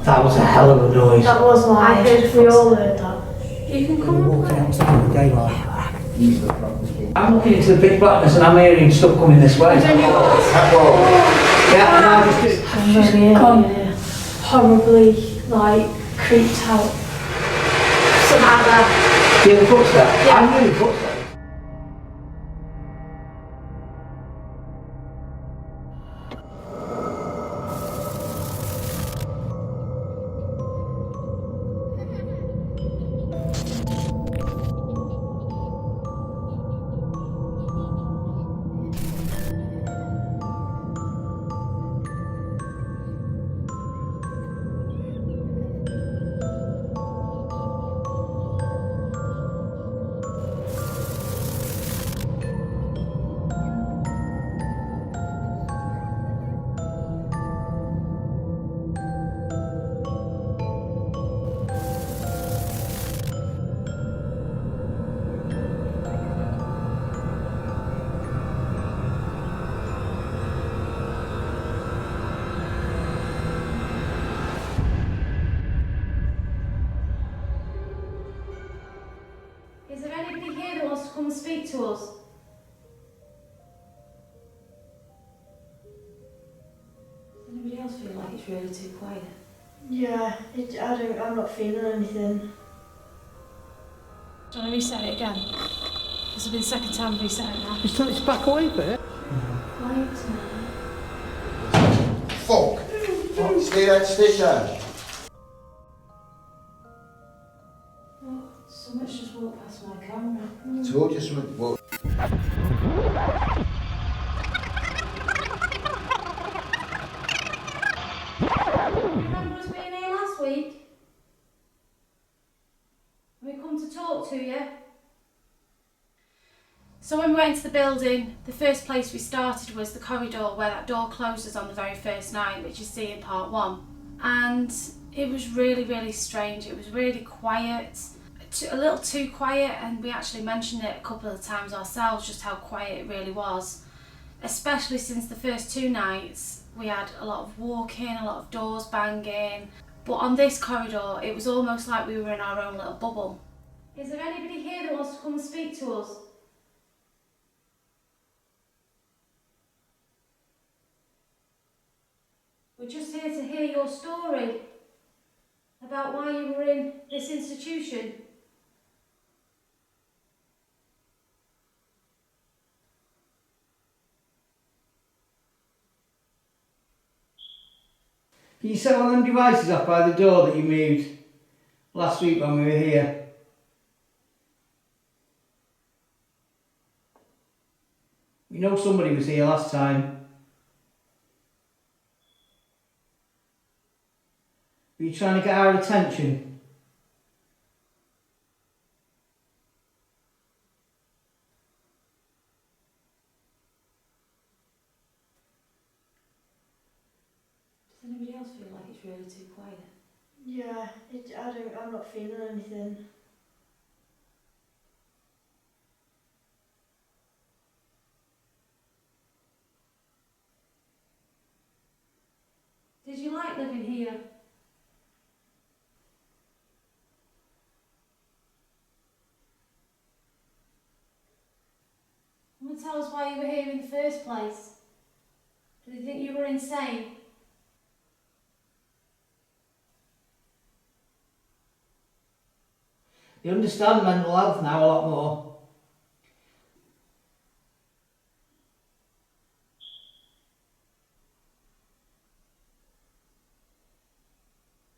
That was a hell of a noise. That was loud. I heard, we all heard that. You can come and Walking outside in the daylight. I'm looking into the big blackness and I'm hearing stuff coming this way. Yeah, and I just horribly, like, creeped out. Something like that. Do you hear the footsteps? Yeah. I'm hearing footsteps. Is there anybody here that wants to come and speak to us? Does anybody else feel like it's really too quiet? Yeah, I'm not feeling anything. Do you want to reset it again? This will be the second time we reset it now. It's back away a bit. Quiet tonight. Fuck! Stay down. So much just walked past my camera. Told you something. Well, Remember us being here last week? We come to talk to you. So when we went into the building, the first place we started was the corridor where that door closes on the very first night, which you see in part 1. And it was really, really strange. It was really quiet. A little too quiet, and we actually mentioned it a couple of times ourselves, just how quiet it really was, especially since the first 2 nights we had a lot of walking, a lot of doors banging, but on this corridor it was almost like we were in our own little bubble. Is there anybody here that wants to come and speak to us? We're just here to hear your story about why you were in this institution. Can you set one of them devices off by the door that you moved last week when we were here? We know somebody was here last time. Were you trying to get our attention? Does anybody else feel like it's really too quiet? Yeah, I'm not feeling anything. Did you like living here? Want to tell us why you were here in the first place? Did they think you were insane? You understand mental health now a lot more.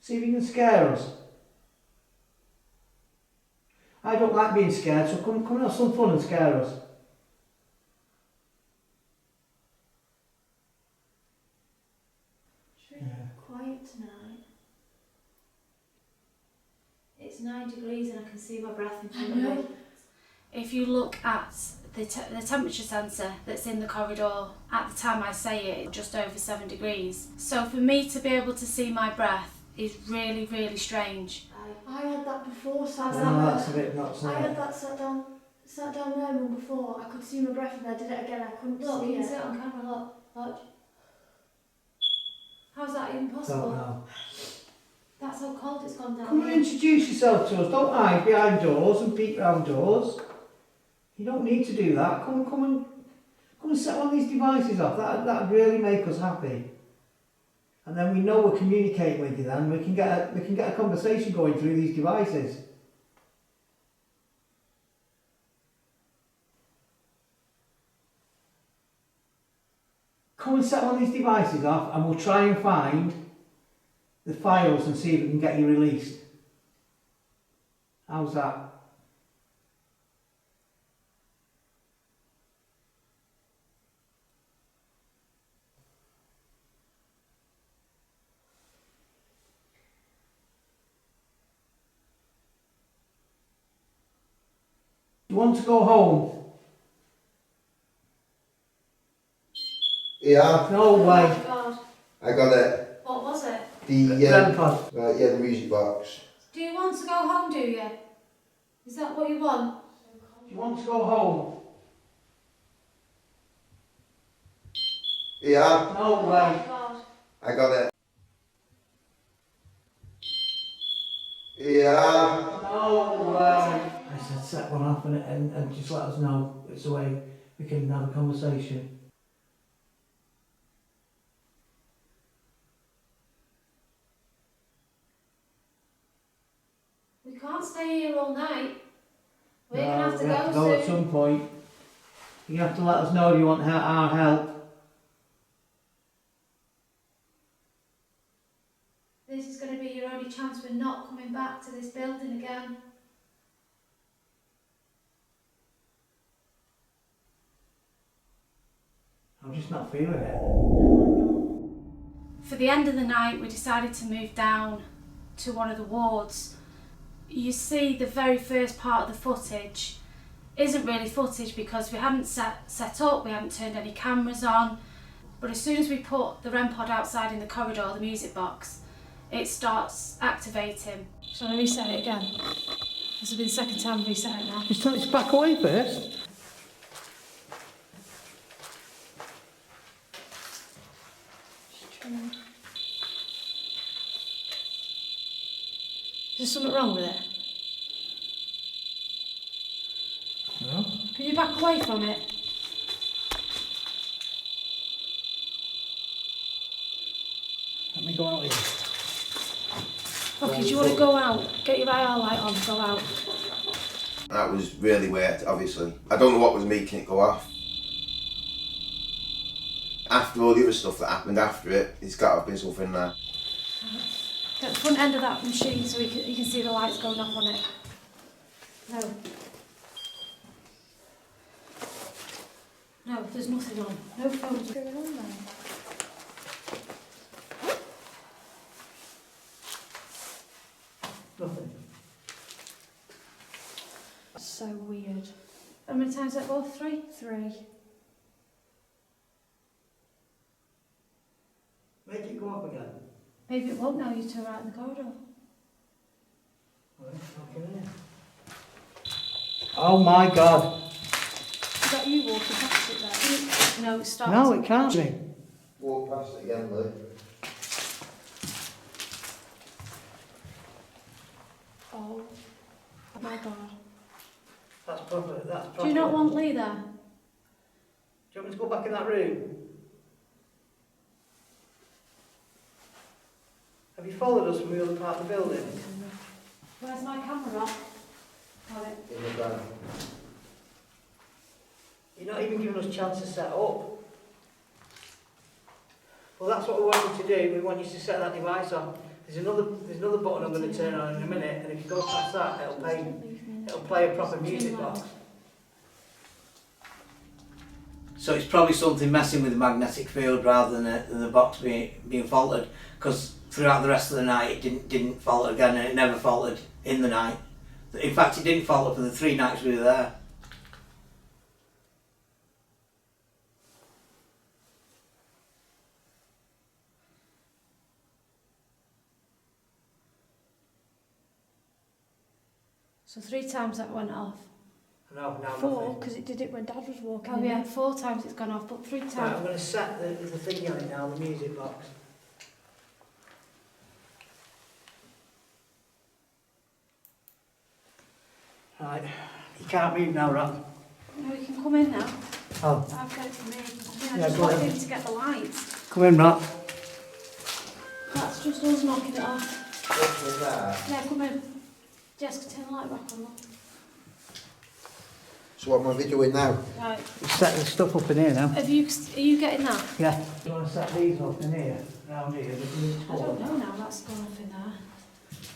See if you can scare us. I don't like being scared, so come and have some fun and scare us. It's really quiet tonight. It's 9 degrees and I can see my breath in front of me. If you look at the temperature sensor that's in the corridor, at the time I say it, just over 7 degrees. So for me to be able to see my breath is really, really strange. I had that before, That's a bit nuts. I had that sat down there one before. I could see my breath and I did it again. I couldn't Look, see you can it. see it on camera, look. How's that even possible? Don't know. That's how cold it's gone down. Come and introduce yourself to us. Don't hide behind doors and peek round doors. You don't need to do that. Come and set one of these devices off. That'd really make us happy. And then we know we're communicating with you. Then we can get a conversation going through these devices. Come and set one of these devices off, and we'll try and find the files and see if we can get you released. How's that? You want to go home? Yeah, No Oh way. my God. I got it. What was it? REM pod. Yeah, the music box. Do you want to go home, do you? Is that what you want? Do you want to go home? Yeah, No Oh way. my God. I got it. Yeah. No way. I said set one off and just let us know. It's a way we can have a conversation. We can't stay here all night. We're No, gonna have to we have to go go at soon. some point. You have to let us know if you want our help. This is going to be your only chance. We're not coming back to this building again. I'm just not feeling it. For the end of the night, we decided to move down to one of the wards. You see, the very first part of the footage isn't really footage because we hadn't set up, we hadn't turned any cameras on. But as soon as we put the REM pod outside in the corridor, the music box, it starts activating. Shall I reset it again? This will be the second time we reset it now. Just tell it to back away first. Is there something wrong with it? No. Can you back away from it? Let me go out here. Okay, do you want to go out? Get your IR light on, go out. That was really weird, obviously. I don't know what was making it go off. After all the other stuff that happened after it, it's got to have been something there. Get the front end of that machine so you can see the lights going off on it. No. No, there's nothing on. No phones going on there. Nothing. So weird. How many times that go? 3? 3. Make it go up again. Maybe it won't now you two are out in the corridor. Right, okay. Oh my God. Is that you walking past it there? No, it starts. No, it can't be. Walk past it again, Lou. Oh my God. That's proper. That's proper. Do you not want Lee there? Do you want me to go back in that room? Have you followed us from the other part of the building? Where's my camera? Got it. In the van. You're not even giving us a chance to set up. Well, that's what we want you to do. We want you to set that device on. There's another button I'm going to turn on in a minute, and if you go past that, it'll play a proper music box. So it's probably something messing with the magnetic field rather than the box being faulted, because throughout the rest of the night it didn't falter again, and it never faltered in the night. In fact, it didn't falter for the 3 nights we were there. So 3 times that went off. No, now 4, nothing. because it did it when Dad was walking. Oh in yeah, it. 4 times it's gone off, but 3 times. Right, I'm going to set the thing on it now, the music box. Right, you can't move now, Rat. No, we can come in now. Oh, I've got it from here. I Yeah, just go want ahead. him to get the lights. come in, Rat. That's just us knocking it off. What was that? Yeah, come in. Jessica, turn the light back on. Look. So what am I videoing now? Right. You set the stuff up in here now. Are you getting that? Yeah. Do you want to set these up in here, round here? I don't know now, that's gone off in there.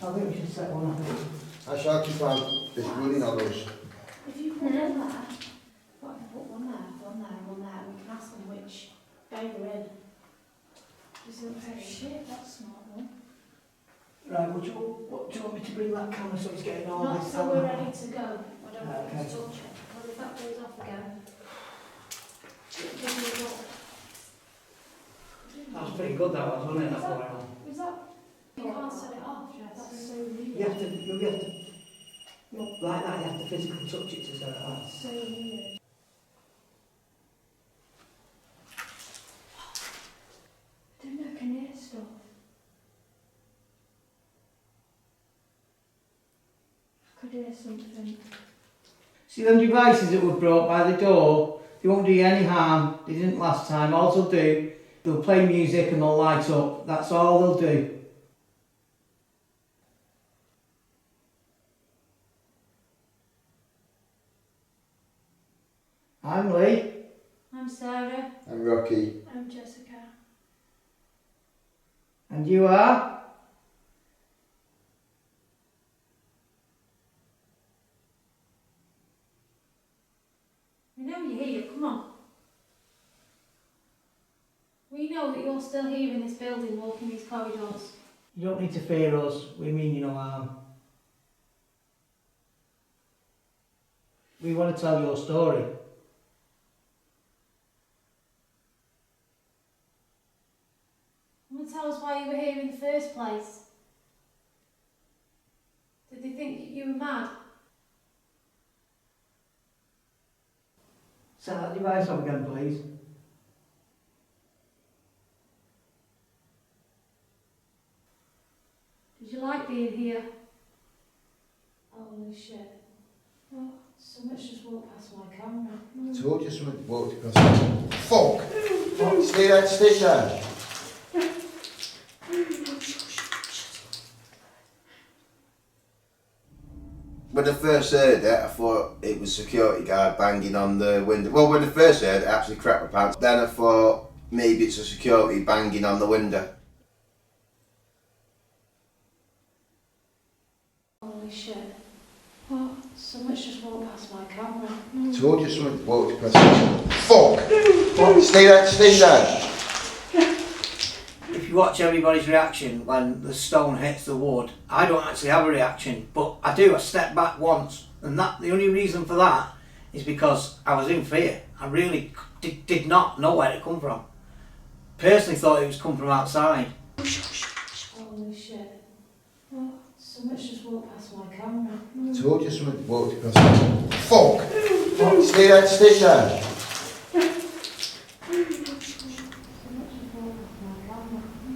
I think we should set one up here. I shall keep on this running on us. If you put one there, what if I put one there, we can ask them which day they're in. Is it oh shit, that's a smart one. Right, do you want me to bring that camera so it's getting all Not this so we're ready to go. I don't want Okay. to touch it. Well, if that goes off again, give me a look. That was pretty good, that was, wasn't it? That's all right. Is that? You can't set it off, Jess. That's so weird. You have to, like that, you have to physically touch it to set it off. So weird. I don't know, I can hear stuff. I could hear something. See them devices that were brought by the door, they won't do you any harm, they didn't last time. All they'll do, they'll play music and they'll light up, that's all they'll do. I'm Lee. I'm Sarah. I'm Rocky. I'm Jessica. And you are? We know you're here, come on. We know that you're still here in this building, walking these corridors. You don't need to fear us, we mean you no harm. We want to tell your story. You want to tell us why you were here in the first place? Did they think you were mad? Set that device up again, please. Did you like being here? Holy shit. Oh, someone's just walked past my camera. I told you something walked across. Fuck! Stay there. When I first heard it, I thought it was security guard banging on the window. Well, when I first heard it, I actually crapped my pants. Then I thought maybe it's a security banging on the window. Holy shit. Oh, someone's just walked past my camera. I told you something walked across. Fuck! Stay there. If you watch everybody's reaction when the stone hits the wood, I don't actually have a reaction, but I do. I step back once, and the only reason for that is because I was in fear. I really did not know where it come from. Personally thought it was come from outside. Holy shit. Oh, someone's just walked past my camera. I told you something walked across. Fuck! Stay there.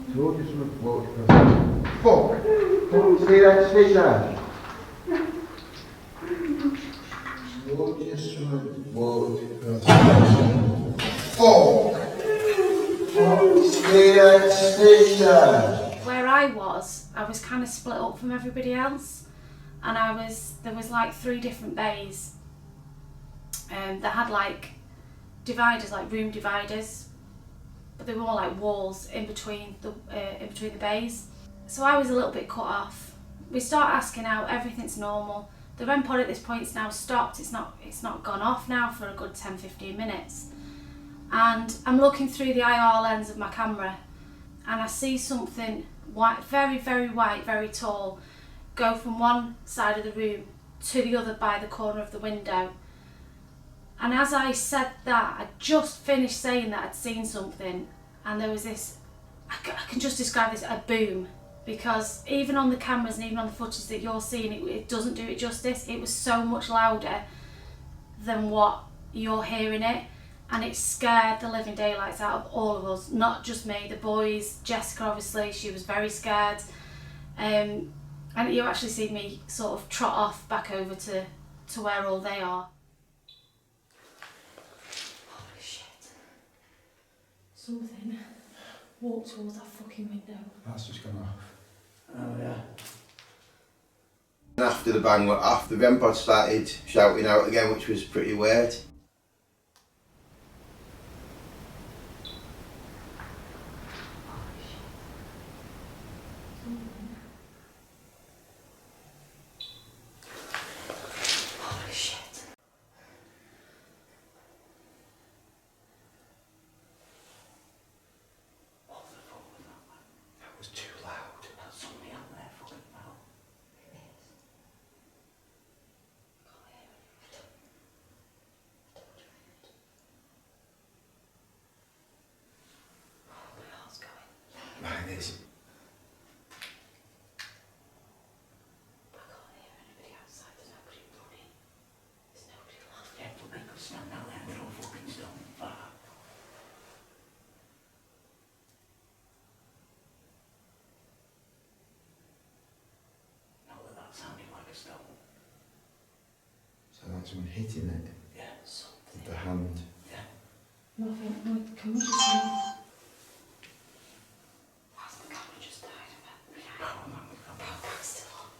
I told you something walked across. Fuck! Stay there. Told you something walked across. Fuck! Stay there. Where I was kind of split up from everybody else, and there was like 3 different bays that had like dividers, like room dividers, but they were more like walls in between the bays. So I was a little bit cut off. We start asking out, everything's normal. The REM pod at this point is now stopped. It's not gone off now for a good 10-15 minutes. And I'm looking through the IR lens of my camera, and I see something white, very, very white, very tall, go from one side of the room to the other by the corner of the window. And as I said that, I just finished saying that I'd seen something, and there was this, I can just describe this, a boom, because even on the cameras and even on the footage that you're seeing, it doesn't do it justice. It was so much louder than what you're hearing it, and it scared the living daylights out of all of us, not just me, the boys. Jessica, obviously, she was very scared, and you actually see me sort of trot off back over to to where all they are. Holy shit. Something walked towards that fucking window. That's just gone off. Oh yeah. And after the bang went off, the REM pod started shouting out again, which was pretty weird. Holy shit. What the fuck was that, man? That was too loud. There's somebody out there fucking about. It is. I can't hear it. I told you I heard. Oh, my heart's going. Mine is. I can't hear anybody outside. There's nobody running. There's nobody laughing. Yeah, but they could stand out there and throw fucking stone far. Not that that sounded like a stone. So that's someone hitting it Yeah. with the hand. Yeah. Nothing. No, can we just see? Has the camera just died of it? Yeah. Oh, man, we've got Oh, that's still on.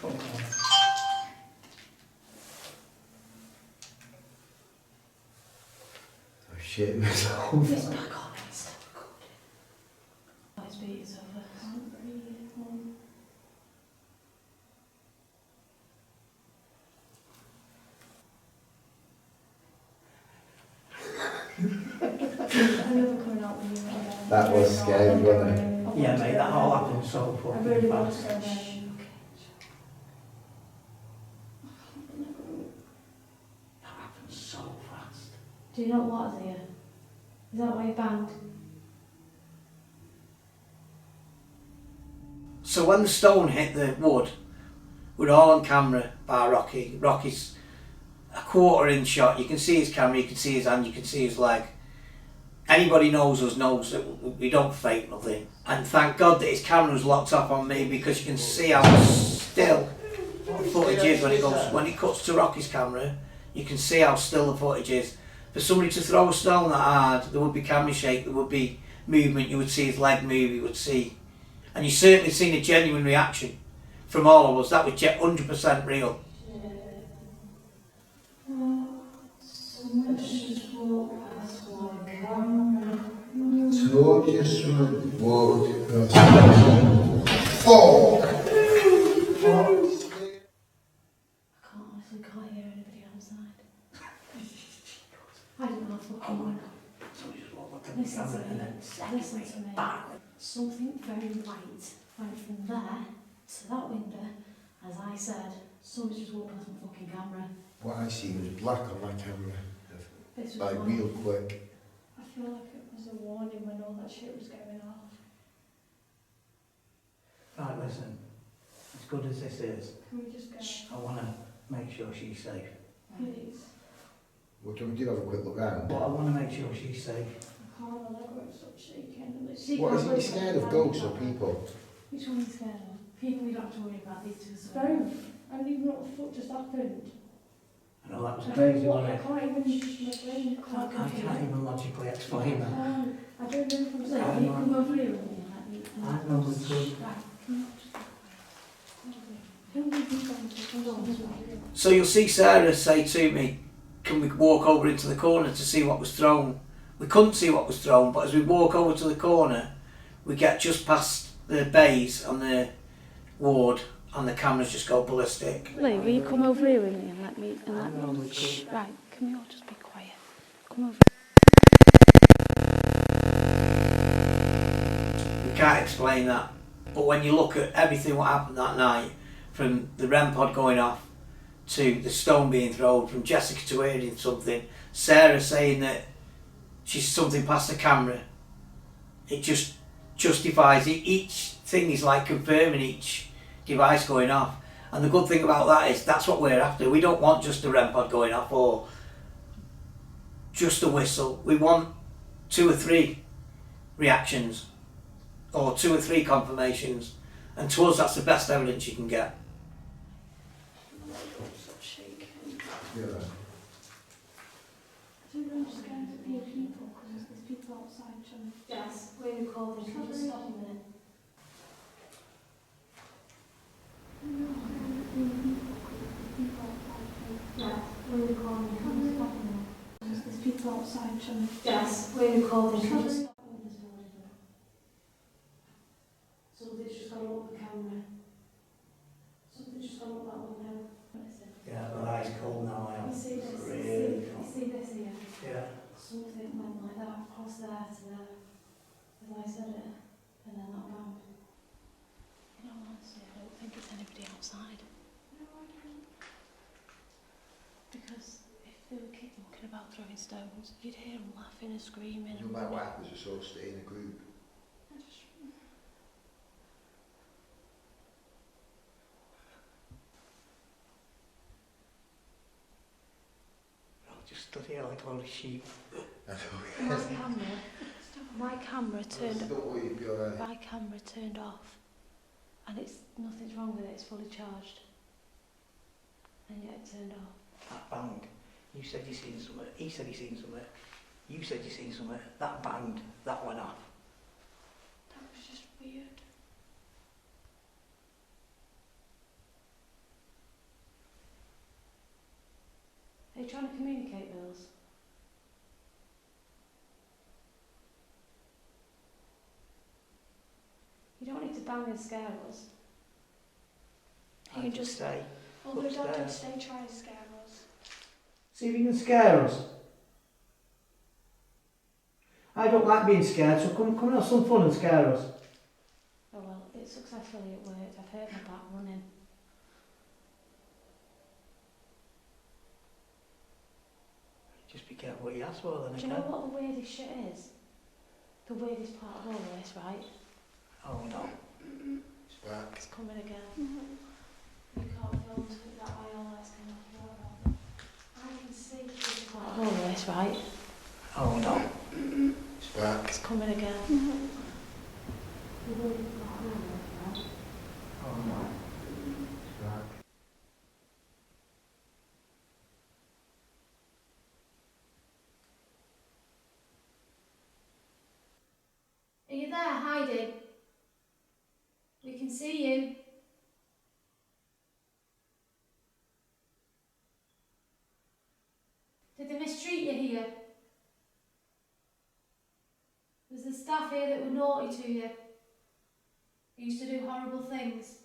fuck off. Oh shit, it was over. It's back on and it's still recording. Oh, his beat is over. I can't breathe. I never coming out with you again. That was scary, wasn't it? Yeah, mate, that all happened so I fucking really want to fast. go there. That happened so fast. Do you not what, do you? Is that why you banged? So when the stone hit the wood, we're all on camera by Rocky. Rocky's a quarter in shot. You can see his camera, you can see his hand, you can see his leg. Anybody knows us knows that we don't fake nothing. And thank God that his camera was locked up on me, because you can see how still the footage is when it cuts to Rocky's camera. You can see how still the footage is. For somebody to throw a stone that hard, there would be camera shake, there would be movement, you would see his leg move, you would see. And you certainly seen a genuine reaction from all of us. That was 100% real. Told you so. Walked across. Fuck! I honestly can't hear anybody outside. I don't know fucking when. So just walk up Listen to and me. then Listen to me. bang. Something very light went from there to that window. As I said, somebody just walked past my fucking camera. What I seen was black on my camera. This was Like mine. real quick. I feel like it was a warning when all that shit was going off. Right, listen. As good as this is, Can we just go? I want to make sure she's safe. Please. What do we do? Have a quick look around. But I want to make sure she's safe. I can't, my leg won't stop shaking. And it's What is it? You scared of ghosts or people? Which one are you scared of? People you don't have to worry about, these two. both. I don't even know what the fuck just happened. I know that was I don't crazy, know what, wasn't I it? can't even use my brain. I can't even logically explain that. I don't know if I'm So, saying. can you come over here with me and let me... I know we could. Right, come on, just go. Who would you going to come on this way? So you'll see Sarah say to me, can we walk over into the corner to see what was thrown? We couldn't see what was thrown, but as we walk over to the corner, we get just past the bays on the ward and the cameras just go ballistic. Lee, will you come over here with me and let me... I know we could. Right, can we all just be quiet? Come over. We can't explain that. But when you look at everything what happened that night, from the REM pod going off, to the stone being thrown, from Jessica to hearing something, Sarah saying that she's something past the camera, it just justifies it. Each thing is like confirming each device going off. And the good thing about that is that's what we're after. We don't want just a REM pod going off or just a whistle. We want 2 or 3 reactions or 2 or 3 confirmations. And to us that's the best evidence you can get. You're right. So we're just scared to be people because there's people outside trying to... Yes, we're recording. Can you just stop a minute? Yes, we're recording. Can you stop a minute? There's people outside trying to... Yes, we're recording. Can you just stop a minute? Somebody's just gone up the camera. Somebody's just gone up that window. What is it? Yeah, my eyes cold now. I am. You see this? Really You see this here? Yeah. Something went like that across there to there. As I said it, and then that bang. You know, honestly, I don't think it's anybody outside. Because if they were kids mucking about throwing stones, you'd hear them laughing and screaming. No matter what happens, it's all stay in a group. I'll just stood here like a load of sheep. My camera turned. Don't worry, you'll be alright. My camera turned off, and nothing's wrong with it. It's fully charged, and yet it turned off. That bang. You said you seen something. He said he seen something. You said you seen something. That banged. That went off. That was just weird. Are you trying to communicate with us? You don't need to bang and scare us. You can just say. Although Dad did upstairs. say try to scare us. See if you can scare us. I don't like being scared, so come and have some fun and scare us. Oh well, it successfully worked. I've heard my back running. Just be careful what you ask for then, Do you know what the weirdest shit is? The weirdest part of all this, right? Oh no. It's back. It's coming again. Mm-hmm. You can't film to it that way, all that's going on. I can see this part of all this, right? Oh no. It's back. It's coming again. Mm-hmm. The weirdest part of all this, right? Oh no. It's back. Are you there, hiding? We can see you. Did they mistreat you here? Was there staff here that were naughty to you? Who used to do horrible things?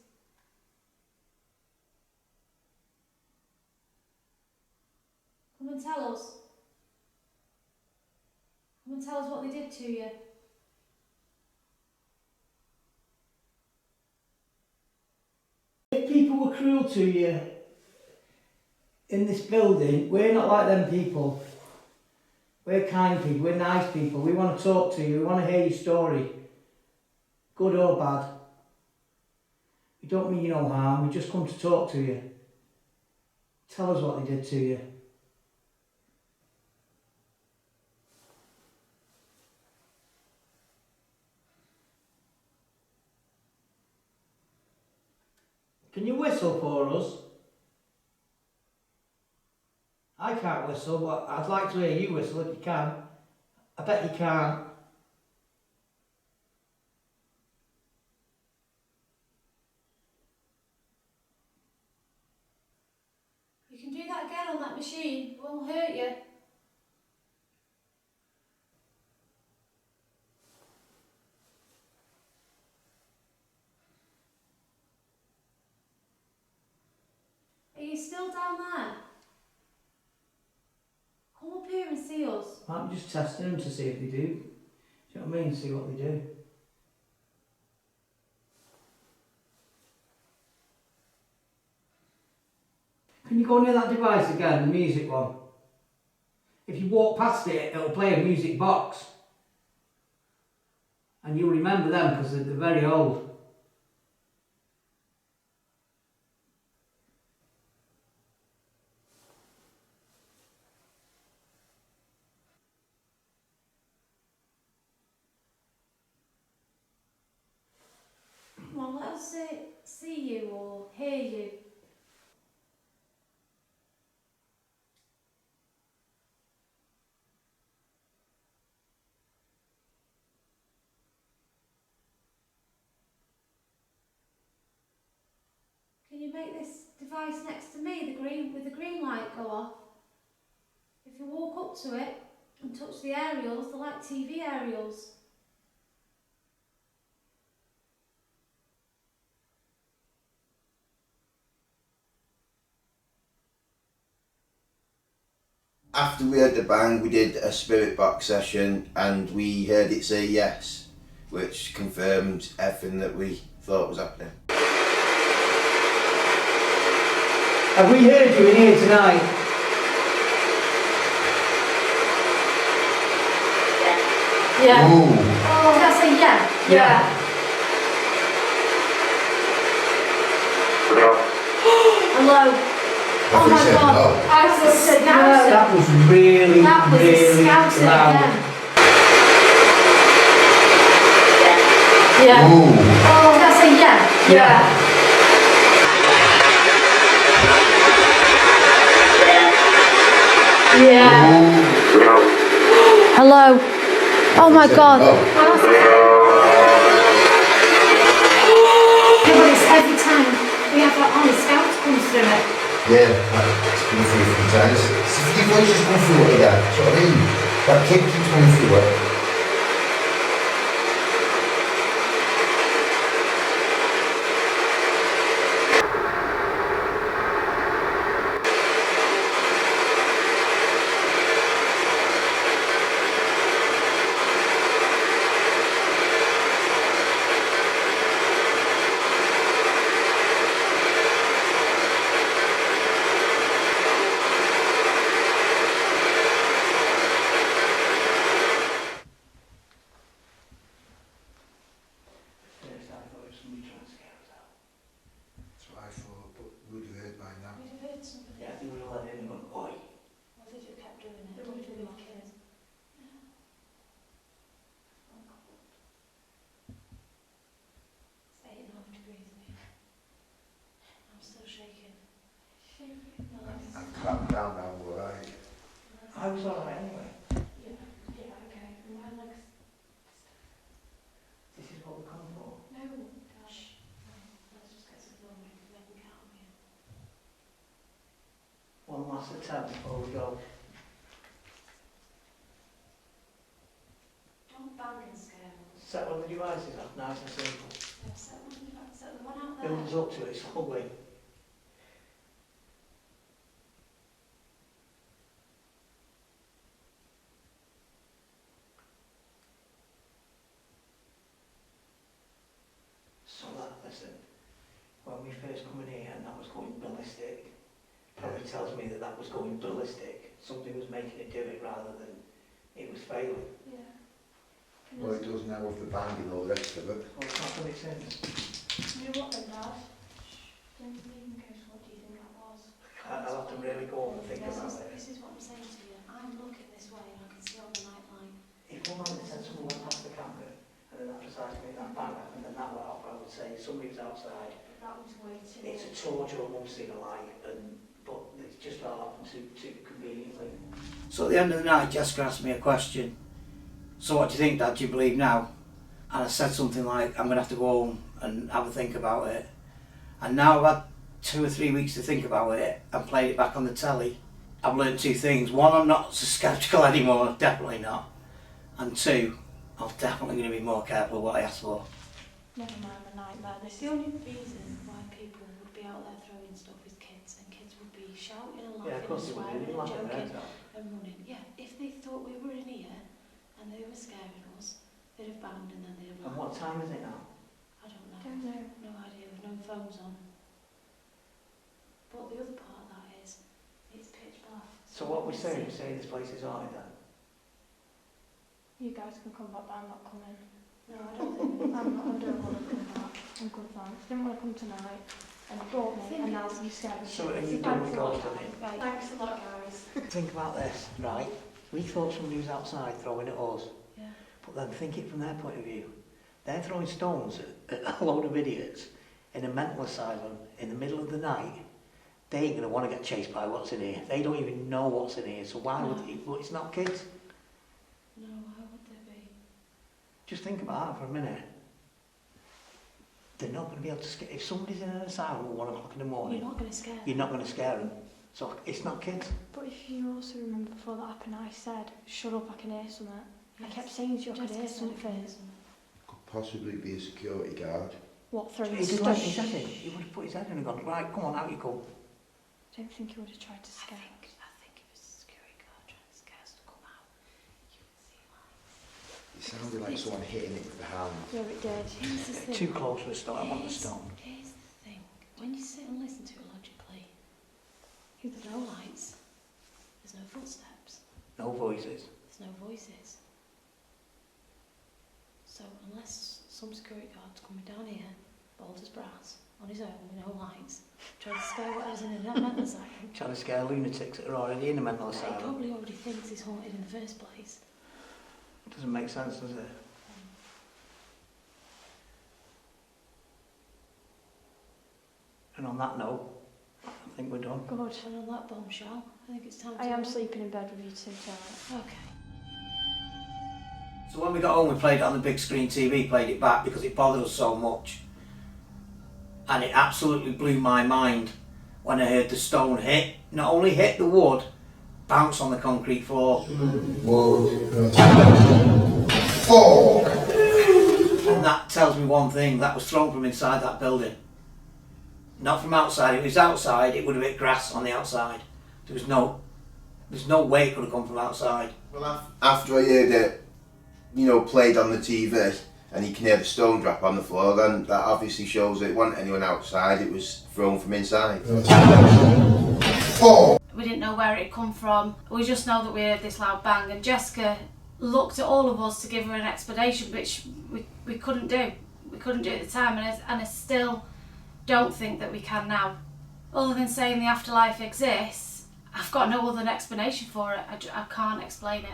Come and tell us. Come and tell us what they did to you. If people were cruel to you in this building, we're not like them people. We're kind people, we're nice people. We want to talk to you, we want to hear your story. Good or bad. We don't mean you no harm, we just come to talk to you. Tell us what they did to you. Can you whistle for us? I can't whistle, but I'd like to hear you whistle if you can. I bet you can't. You can do that again on that machine. It won't hurt you. Are you still down there? Come up here and see us. I'm just testing them to see if they do. Do you know what I mean? See what they do. Can you go near that device again, the music one? If you walk past it, it'll play a music box. And you'll remember them because they're very old. Well, let us see you or hear you. make this device next to me, the green with the green light go off. If you walk up to it and touch the aerials, they're like TV aerials. After we heard the bang, we did a spirit box session and we heard it say yes, which confirmed everything that we thought was happening. Have we heard you in here tonight? Yeah. Ooh. Did I say yeah? Yeah. Hello. I Oh think my so, god. no. I was a scouser. That was really, That was really a scouser loud. again. Yeah. Ooh. Did I say yeah? Yeah. Yeah. Hello. Oh my god. Oh. Yeah, but it's every time we have that on, the scouts comes through it. Yeah, it's been through a few times. It's a few voices going through it again, do you know what I mean? That kid keeps going through it. First I thought it was somebody trying to scare us out. That's what I thought, but we'd have heard by now. We'd have heard somebody. Yeah, I think we were let in and gone, oi. Or they just kept doing it. They They were would have doing been it. kids. Yeah. Oh God. It's 8.5 degrees in here. I'm still shaking. No, that's... I've clapped down now, alright. I was alright anyway. Yeah, okay. My legs... This is what we come for. No. Shh. No. Let's just get to the door and they can get on here. One last attempt before we go. Don't bang and scare us. Set one of the devices up, nice and simple. Yeah, set the one out there. Build us up to it slowly. So that, listen, when we first come in here and that was going ballistic, probably tells me that that was going ballistic. Something was making it do it rather than it was failing. Yeah. Well, it does now with the bang and all the rest of it. Well, it's not done it since. You know what then, Dad? Don't leave Ghost, what do you think that was? I'll have to really go on and think about it. This is what I'm saying to you. I'm looking this way and I can see on the night light. If one man said someone went past the camera and then that precisely that bang happened and that went off, I would say somebody was outside. That was way too... It's a torch or a mum's seen a light, but it's just all happened too conveniently. So at the end of the night, Jessica asked me a question. So what do you think, Dad? Do you believe now? And I said something like, I'm going to have to go home and have a think about it. And now I've had 2 or 3 weeks to think about it and played it back on the telly. I've learned 2 things. 1, I'm not so sceptical anymore, definitely not. And 2, I'm definitely going to be more careful what I ask for. Never mind the nightmare. It's the only reason why people would be out there throwing stuff with kids and kids would be shouting and laughing and swearing and joking and running. Yeah, if they thought we were in here and they were scaring us, they'd have banged and then they'd have And what time is it now? I don't know. Don't know. No idea, with no phones on. But the other part of that is, it's pitch black. So what we're saying, this place is haunted then? You guys can come back, but I'm not coming. No, I don't think I don't want to come back. I'm good, thanks. Didn't want to come tonight. And you brought me, and now you scared me. So are you done with ghost hunting? Right. Thanks a lot, guys. Think about this, right? We thought somebody was outside throwing at us. Yeah. But then think it from their point of view. They're throwing stones at a load of idiots in a mental asylum in the middle of the night. They ain't going to want to get chased by what's in here. They don't even know what's in here, so why would they? Well, it's not kids. No, why would there be? Just think about that for a minute. they're not going to be able to scare. If somebody's in an asylum at 1 o'clock in the morning, You're not going to scare them. you're not going to scare them. So it's not kids. But if you also remember before that happened, I said, shut up, I can hear something. I Yes. kept saying to you, I could Jessica hear said it something. first. Could possibly be a security guard. What, throwing He did stuff? like his head in. He would have put his head in and gone, right, come on, out you go. I don't think he would have tried to scare us. I think it was a security guard trying to scare us to come out. You can see like... It sounded like someone hitting it with the hand. Yeah, it did. Here's the thing. Too close to the stone. I want the stone. Here's the thing. When you sit and listen to it logically, there's no lights, there's no footsteps, No voices. there's no voices. So unless some security guard's coming down here, bald as brass, on his own with no lights, trying to scare whatever's in a mental asylum, Trying to scare lunatics that are already in a mental he asylum. probably already thinks he's haunted in the first place. It doesn't make sense, does it? And on that note, I think we're done. Good. And on that bombshell, I think it's time to I am go. sleeping in bed with you too tonight. Okay. So when we got home, we played it on the big screen TV, played it back because it bothered us so much. And it absolutely blew my mind when I heard the stone hit, not only hit the wood, bounce on the concrete floor. And that tells me one thing, that was thrown from inside that building. Not from outside. If it was outside, it would have hit grass on the outside. There's no way it could have come from outside. Well, after I heard it, played on the TV, and you can hear the stone drop on the floor, then that obviously shows it wasn't anyone outside, it was thrown from inside. We didn't know where it had come from. We just know that we heard this loud bang, and Jessica looked at all of us to give her an explanation, which we couldn't do. We couldn't do at the time, and I still don't think that we can now. Other than saying the afterlife exists, I've got no other explanation for it. I can't explain it.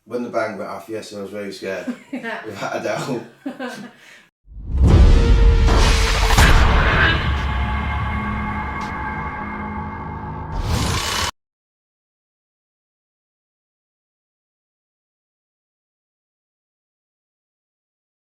When the bang went off, yes, I was very scared. Without a doubt.